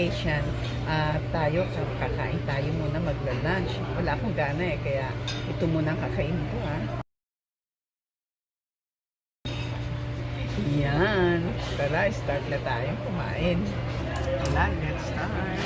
Asian. Tayo, kakain tayo muna magla-lunch. Wala akong gana eh, kaya ito muna ang kakainin ko Yan. Tara, start na tayong kumain. Wala, let's start.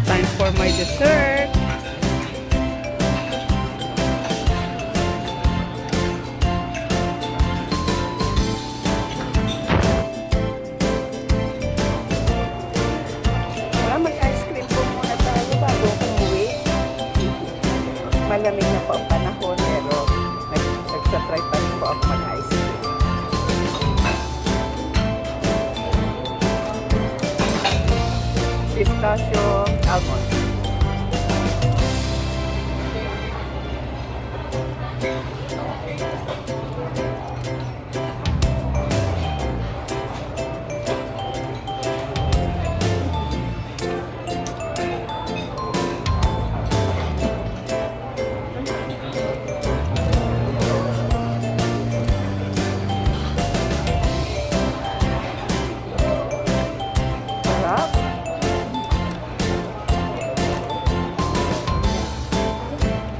Time for my dessert. Mag-ice cream po muna tayo bago umuwi. Malamig na po ang panahon, pero nagsa-try pa rin po ako mag-ice cream. Pistachio, almond.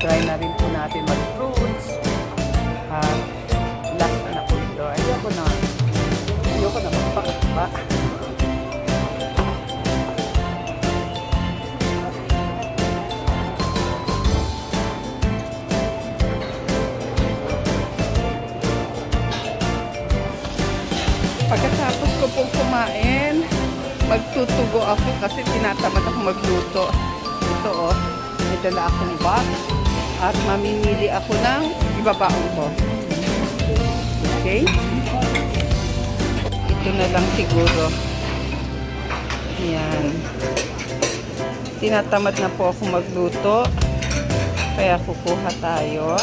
Try na rin po natin mag-fruits. Last na po ito. Ayoko na magpakakba. Pagkatapos ko pong kumain, magtutugo ako kasi tinatamad ako magluto. Ito ito na akong box. At mamimili ako ng ibabaon ko. Okay? Ito na lang siguro. Yan. Tinatamad na po ako magluto. Kaya kukuha tayo.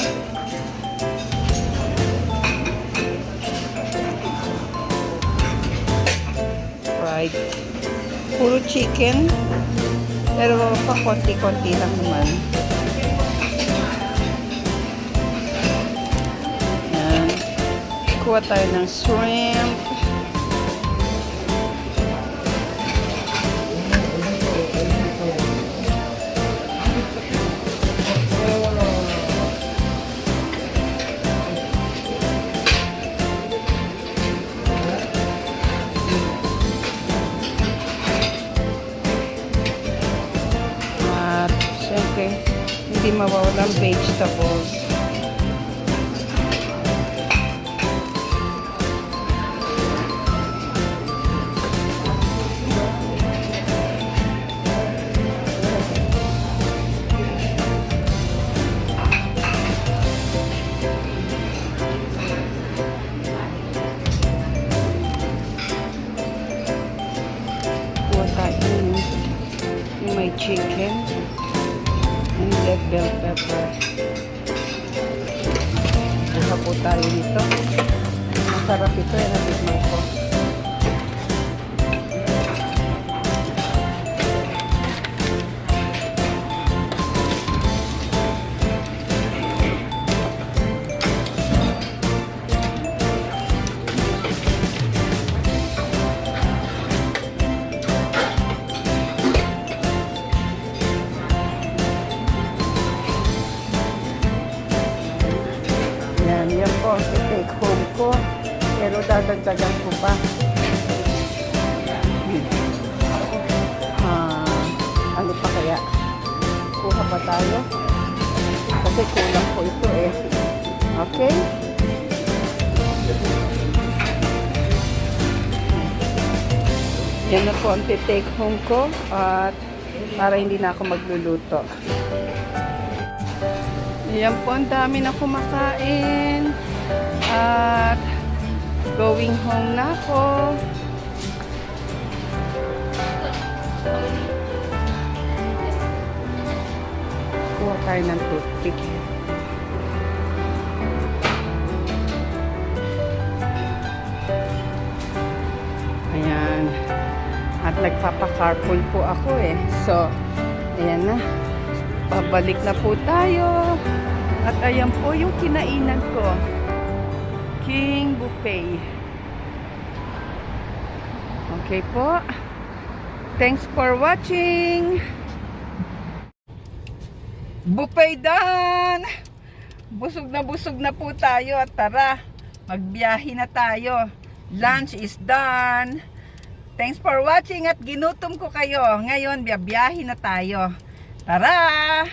Fried. Puro chicken. Pero pa konti-konti lang naman. Kuha tayo ng shrimp. At syempre, hindi mawawalang vegetables. red bell pepper. Saka po tayo nito. Masarap ito eh, natikman ko. Yan po ang take home ko. Pero dadagdagan ko pa. Ano pa kaya? Kuha pa tayo. Kasi kulang po ito eh. Okay? Yan na po ang take home ko. At para hindi na ako magluluto. Yan po, ang dami na kumakain. At going home na ako. Kuha tayo ng toothpick. Ayan. At nagpapa-carpool po ako eh. So, ayan na. Pabalik na po tayo. At ayan po yung kinainan ko. King Buffet. Okay po. Thanks for watching. Buffet done! Busog na po tayo. At tara, magbiyahe na tayo. Lunch is done. Thanks for watching at ginutom ko kayo. Ngayon, biyahe na tayo. Tara!